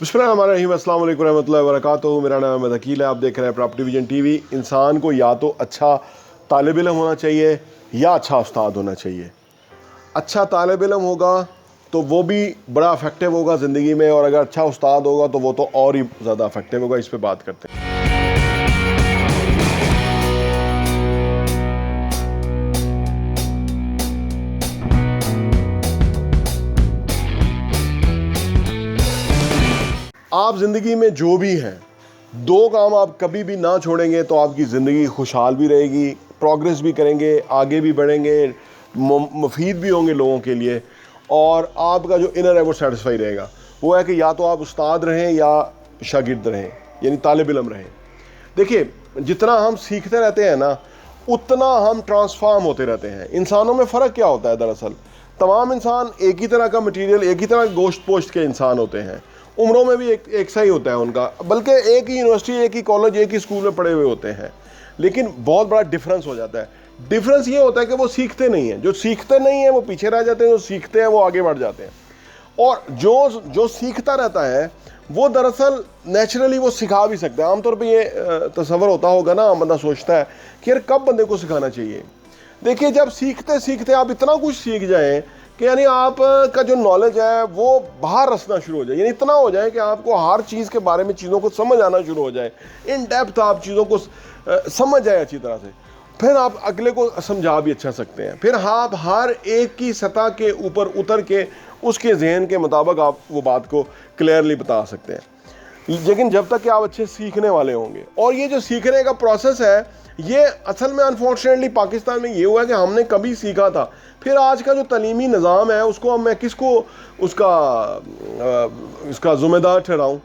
बिस्मिल्लाहिर्रहमानिर्रहीम, अस्सलाम वालेकुम रहमतुल्लाहि व बरकातुहू। मेरा नाम है अकील है, आप देख रहे हैं प्रॉपर्टी विजन टीवी। इंसान को या तो अच्छा तालिब इल्म होना चाहिए या अच्छा उस्ताद होना चाहिए। अच्छा तालिब इल्म होगा तो वो भी बड़ा अफेक्टिव होगा ज़िंदगी में, और अगर अच्छा उस्ताद होगा तो वो तो और ही ज़्यादा अफेक्टिव होगा। इस पर बात करते हैं। आप ज़िंदगी में जो भी हैं, दो काम आप कभी भी ना छोड़ेंगे तो आपकी ज़िंदगी खुशहाल भी रहेगी, प्रोग्रेस भी करेंगे, आगे भी बढ़ेंगे, मुफीद भी होंगे लोगों के लिए, और आपका जो इनर है वो सेटिस्फाई रहेगा। वो है कि या तो आप उस्ताद रहें या शागिर्द रहें, यानी तालिब इल्म रहें। देखिए, जितना हम सीखते रहते हैं ना, उतना हम ट्रांसफॉर्म होते रहते हैं। इंसानों में फ़र्क क्या होता है? दरअसल तमाम इंसान एक ही तरह का मटेरियल, एक ही तरह गोश्त पोश्त के इंसान होते हैं। उम्रों में भी एक सा ही होता है उनका, बल्कि एक ही यूनिवर्सिटी, एक ही कॉलेज, एक ही स्कूल में पढ़े हुए होते हैं, लेकिन बहुत बड़ा डिफरेंस हो जाता है। डिफरेंस ये होता है कि वो सीखते नहीं हैं। जो सीखते नहीं हैं वो पीछे रह जाते हैं, जो सीखते हैं वो आगे बढ़ जाते हैं। और जो सीखता रहता है वो दरअसल नेचुरली वो सिखा भी सकता है। आमतौर पे ये तसव्वुर होता होगा ना, बंदा सोचता है कि यार कब बंदे को सिखाना चाहिए। देखिए, जब सीखते सीखते आप इतना कुछ सीख जाएं कि यानी आप का जो नॉलेज है वो बाहर रसना शुरू हो जाए, यानी इतना हो जाए कि आपको हर चीज़ के बारे में चीज़ों को समझ आना शुरू हो जाए, इन डेप्थ आप चीज़ों को समझ जाए अच्छी तरह से, फिर आप अगले को समझा भी अच्छा सकते हैं। फिर आप हर एक की सतह के ऊपर उतर के उसके जहन के मुताबिक आप वो बात को क्लियरली बता सकते हैं। लेकिन जब तक कि आप अच्छे सीखने वाले होंगे, और ये जो सीखने का प्रोसेस है ये असल में अनफॉर्चुनेटली पाकिस्तान में ये हुआ है कि हमने कभी सीखा था, फिर आज का जो तलीमी निज़ाम है उसको मैं किसको उसका ज़िम्मेदार ठहराऊँ?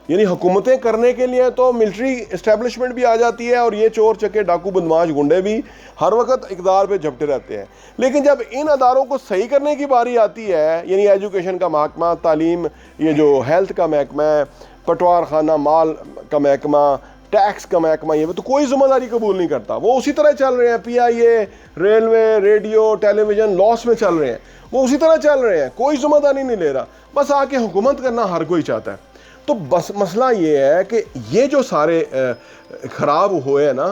यानी हुकूमतें करने के लिए तो मिलिट्री इस्टेब्लिशमेंट भी आ जाती है, और ये चोर चक्के डाकू बदमाश गुंडे भी हर वक्त इक़्तिदार पे झपटे रहते हैं। लेकिन जब इन अदारों को सही करने की बारी आती है, यानी एजुकेशन का महकमा, तालीम, ये जो हेल्थ का महकमा है, पटवार खाना, माल का महकमा, टैक्स का महकमा, ये तो कोई ज़िम्मेदारी कबूल नहीं करता। वो उसी तरह चल रहे हैं। PIA, railway, radio, television loss में चल रहे हैं, वो उसी तरह चल रहे हैं, कोई ज़िम्मेदारी नहीं ले रहा। बस आके हुकूमत करना हर कोई चाहता है। तो बस मसला ये है कि ये जो सारे ख़राब हुए हैं ना,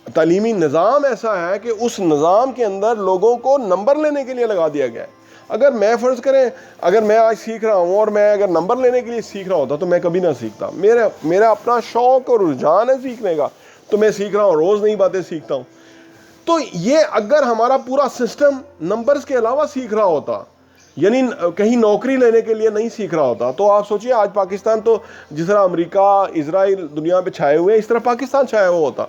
तालीमी निज़ाम ऐसा है कि उस निज़ाम के अंदर लोगों को नंबर लेने के लिए लगा दिया गया है। अगर मैं फ़र्ज़ करें, अगर मैं आज सीख रहा हूँ और मैं अगर नंबर लेने के लिए सीख रहा होता तो मैं कभी ना सीखता। मेरा अपना शौक़ और रुझान है सीखने का, तो मैं सीख रहा हूँ, रोज़ नई बातें सीखता हूँ। तो ये अगर हमारा पूरा सिस्टम नंबर्स के अलावा सीख रहा होता, यानी कहीं नौकरी लेने के लिए नहीं सीख रहा होता, तो आप सोचिए आज पाकिस्तान तो जिस तरह अमेरिका, इजराइल दुनिया पे छाए हुए हैं, इस तरह पाकिस्तान छाया हुआ होता।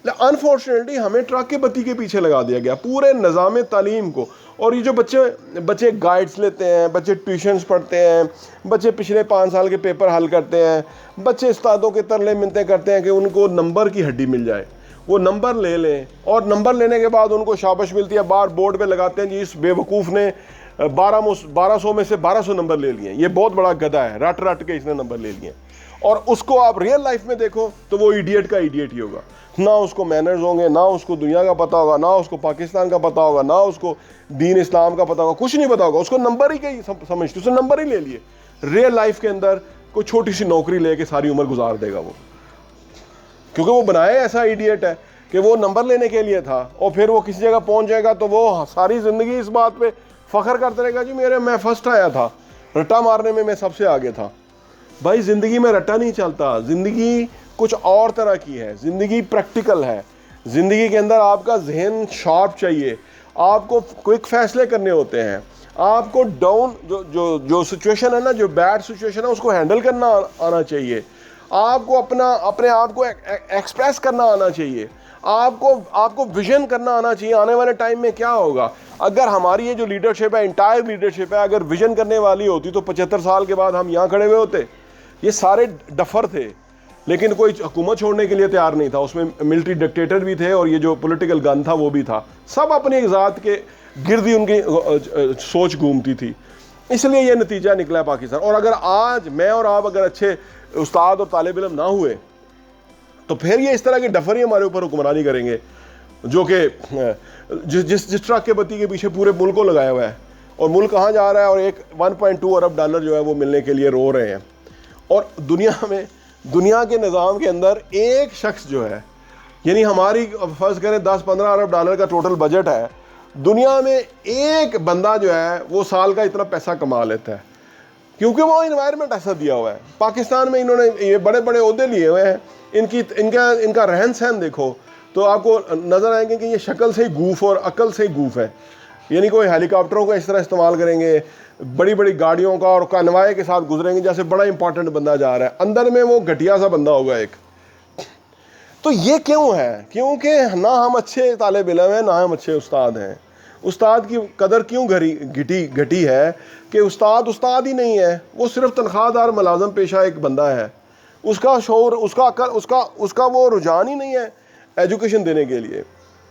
अनफॉर्चुनेटली हमें ट्रक के बत्ती के पीछे लगा दिया गया पूरे निज़ाम तालीम को। और ये जो बच्चे गाइड्स लेते हैं, बच्चे ट्यूशन्स पढ़ते हैं, बच्चे पिछले 5 साल के पेपर हल करते हैं, बच्चे उस्तादों के तरले मिन्नतें करते हैं कि उनको नंबर की हड्डी मिल जाए, वो नंबर ले लें, और नंबर लेने के बाद उनको शाबाश मिलती है। बाहर बोर्ड पे लगाते हैं जी इस बेवकूफ़ ने 1200 में से 1200 नंबर ले लिए, ये बहुत बड़ा गधा है, रट रट के इसने नंबर ले लिए। और उसको आप रियल लाइफ में देखो तो वो इडियट का इडियट ही होगा। ना उसको मैनर्स होंगे, ना उसको दुनिया का पता होगा, ना उसको पाकिस्तान का पता होगा, ना उसको दीन इस्लाम का पता होगा, कुछ नहीं पता होगा। उसको नंबर ही कहीं समझते, उसने नंबर ही ले लिए। रियल लाइफ के अंदर कोई छोटी सी नौकरी लेके सारी उम्र गुजार देगा वो, क्योंकि वो बनाया ऐसा इडियट है कि वो नंबर लेने के लिए था, और फिर वो किसी जगह पहुंच जाएगा तो वो सारी ज़िंदगी इस बात पे फ़ख्र करते रहेगा जी मैं फर्स्ट आया था, रट्टा मारने में मैं सबसे आगे था। भाई ज़िंदगी में रट्टा नहीं चलता, ज़िंदगी कुछ और तरह की है, ज़िंदगी प्रैक्टिकल है। ज़िंदगी के अंदर आपका जहन शार्प चाहिए, आपको क्विक फैसले करने होते हैं, आपको डाउन जो सिचुएशन है ना, जो बैड सिचुएशन है उसको हैंडल करना आना चाहिए, आपको अपने आप को एक्सप्रेस करना आना चाहिए, आपको विजन करना आना चाहिए आने वाले टाइम में क्या होगा। अगर हमारी ये जो लीडरशिप है, इंटायर लीडरशिप है, अगर विजन करने वाली होती तो 75 साल के बाद हम यहाँ खड़े हुए होते। ये सारे डफर थे, लेकिन कोई हुकूमत छोड़ने के लिए तैयार नहीं था। उसमें मिलिट्री डिक्टेटर भी थे, और ये जो पॉलिटिकल गन था वो भी था। सब अपनी ज़ात के गिर्द ही उनकी सोच घूमती थी, इसलिए ये नतीजा निकला है पाकिस्तान। और अगर आज मैं और आप अगर अच्छे उस्ताद और तालिब इल्म ना हुए तो फिर ये इस तरह के डफर ही हमारे ऊपर हुक्मरानी करेंगे, जो कि जिस ट्रक के बत्ती के पीछे पूरे मुल्क को लगाया हुआ है, और मुल्क कहाँ जा रहा है, और 1.2 अरब डॉलर जो है वो मिलने के लिए रो रहे हैं। اور دنیا کے نظام کے اندر ایک شخص جو ہے، یعنی ہماری فرض کریں 10-15 ارب ڈالر کا ٹوٹل بجٹ ہے، دنیا میں ایک بندہ جو ہے وہ سال کا اتنا پیسہ کما لیتا ہے، کیونکہ وہ انوائرمنٹ ایسا دیا ہوا ہے۔ پاکستان میں انہوں نے یہ بڑے بڑے عہدے لیے ہوئے ہیں، ان کا رہن سہن دیکھو تو آپ کو نظر آئیں گے کہ یہ شکل سے ہی گوف اور عقل سے ہی گوف ہے، یعنی کوئی ہیلی کاپٹروں کا اس طرح استعمال کریں گے، بڑی بڑی گاڑیوں کا اور کنوائے کے ساتھ گزریں گے جیسے بڑا امپورٹنٹ بندہ جا رہا ہے، اندر میں وہ گھٹیا سا بندہ ہوگا ایک۔ تو یہ کیوں ہے؟ کیونکہ نہ ہم اچھے طالب علم ہیں، نہ ہم اچھے استاد ہیں۔ استاد کی قدر کیوں گھٹی ہے کہ استاد ہی نہیں ہے، وہ صرف تنخواہ دار ملازم پیشہ ایک بندہ ہے، اس کا شعور، اس کا عقل، اس کا وہ رجحان ہی نہیں ہے ایجوکیشن دینے کے لیے۔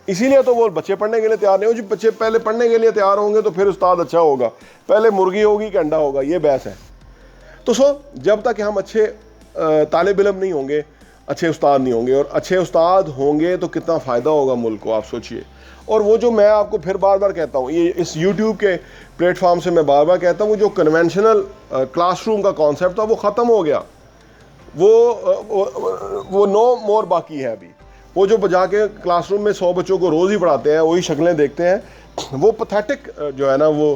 اسی لیے تو وہ بچے پڑھنے کے لیے تیار نہیں ہو۔ جب بچے پہلے پڑھنے کے لیے تیار ہوں گے تو پھر استاد اچھا ہوگا، پہلے مرغی ہوگی کہ انڈا ہوگا، یہ بحث ہے۔ تو جب تک ہم اچھے طالب علم نہیں ہوں گے، اچھے استاد نہیں ہوں گے، اور اچھے استاد ہوں گے تو کتنا فائدہ ہوگا ملک کو، آپ سوچئے۔ اور وہ جو میں آپ کو پھر بار بار کہتا ہوں، یہ اس یوٹیوب کے پلیٹ فارم سے میں بار بار کہتا ہوں، جو کنونشنل کلاس روم کا کانسیپٹ تھا وہ ختم ہو گیا، وہ نو مور باقی ہے ابھی۔ وہ جو بجا کے کلاس روم میں 100 بچوں کو روز ہی پڑھاتے ہیں، وہی شکلیں دیکھتے ہیں، وہ پتھیٹک جو ہے نا وہ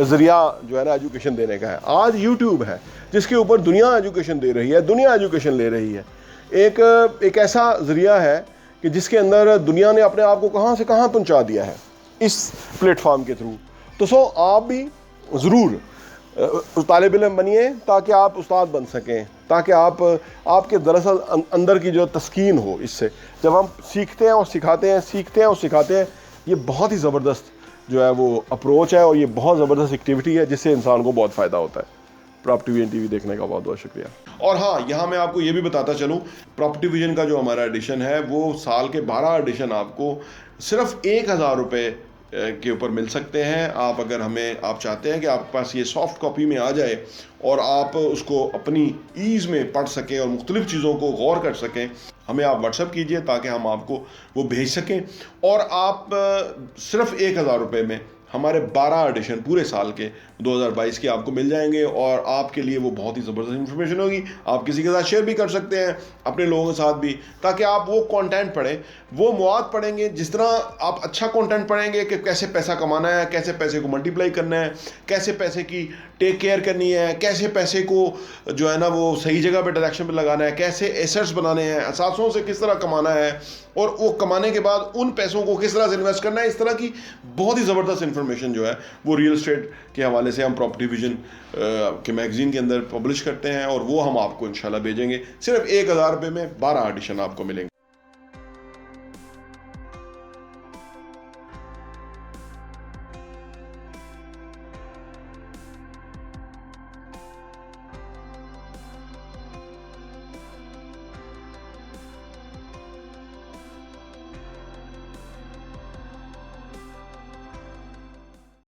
ذریعہ جو ہے نا ایجوکیشن دینے کا ہے۔ آج یوٹیوب ہے جس کے اوپر دنیا ایجوکیشن دے رہی ہے، دنیا ایجوکیشن لے رہی ہے۔ ایک ایسا ذریعہ ہے کہ جس کے اندر دنیا نے اپنے آپ کو کہاں سے کہاں پہنچا دیا ہے اس پلیٹ فارم کے تھرو۔ تو آپ بھی ضرور طالب علم بنیے تاکہ آپ استاد بن سکیں، تاکہ آپ کے دراصل اندر کی جو تسکین ہو اس سے، جب ہم سیکھتے ہیں اور سکھاتے ہیں، سیکھتے ہیں اور سکھاتے ہیں، یہ بہت ہی زبردست جو ہے وہ اپروچ ہے، اور یہ بہت زبردست ایکٹیویٹی ہے جس سے انسان کو بہت فائدہ ہوتا ہے۔ پراپرٹی ویژن ٹی وی دیکھنے کا بہت بہت شکریہ۔ اور ہاں، یہاں میں آپ کو یہ بھی بتاتا چلوں، پراپرٹی ویژن کا جو ہمارا ایڈیشن ہے وہ سال کے 12 ایڈیشن آپ کو صرف 1000 روپے کے اوپر مل سکتے ہیں۔ اگر آپ چاہتے ہیں کہ آپ کے پاس یہ سافٹ کاپی میں آ جائے اور آپ اس کو اپنی ایز میں پڑھ سکیں اور مختلف چیزوں کو غور کر سکیں، ہمیں آپ واٹس ایپ کیجئے تاکہ ہم آپ کو وہ بھیج سکیں، اور آپ صرف 1000 روپے میں ہمارے 12 ایڈیشن پورے سال کے 2022 کے آپ کو مل جائیں گے، اور آپ کے لیے وہ بہت ہی زبردست انفارمیشن ہوگی۔ آپ کسی کے ساتھ شیئر بھی کر سکتے ہیں، اپنے لوگوں کے ساتھ بھی، تاکہ آپ وہ کانٹینٹ پڑھیں، وہ مواد پڑھیں گے۔ جس طرح آپ اچھا کانٹینٹ پڑھیں گے کہ کیسے پیسہ کمانا ہے، کیسے پیسے کو ملٹیپلائی کرنا ہے، کیسے پیسے کی ٹیک کیئر کرنی ہے، کیسے پیسے کو جو ہے نا وہ صحیح جگہ پہ ڈائریکشن پہ لگانا ہے، کیسے ایسٹس بنانے ہیں، اثاثوں سے کس طرح کمانا ہے، اور وہ کمانے کے بعد ان پیسوں کو کس طرح سے انویسٹ کرنا ہے، اس طرح کی بہت ہی زبردست انفارمیشن جو ہے وہ ریئل اسٹیٹ کے حوالے سے ہم پراپرٹی ویژن کے میگزین کے اندر پبلش کرتے ہیں، اور وہ ہم آپ کو انشاءاللہ بھیجیں گے۔ صرف 1000 روپے میں 12 ایڈیشن آپ کو ملیں گے۔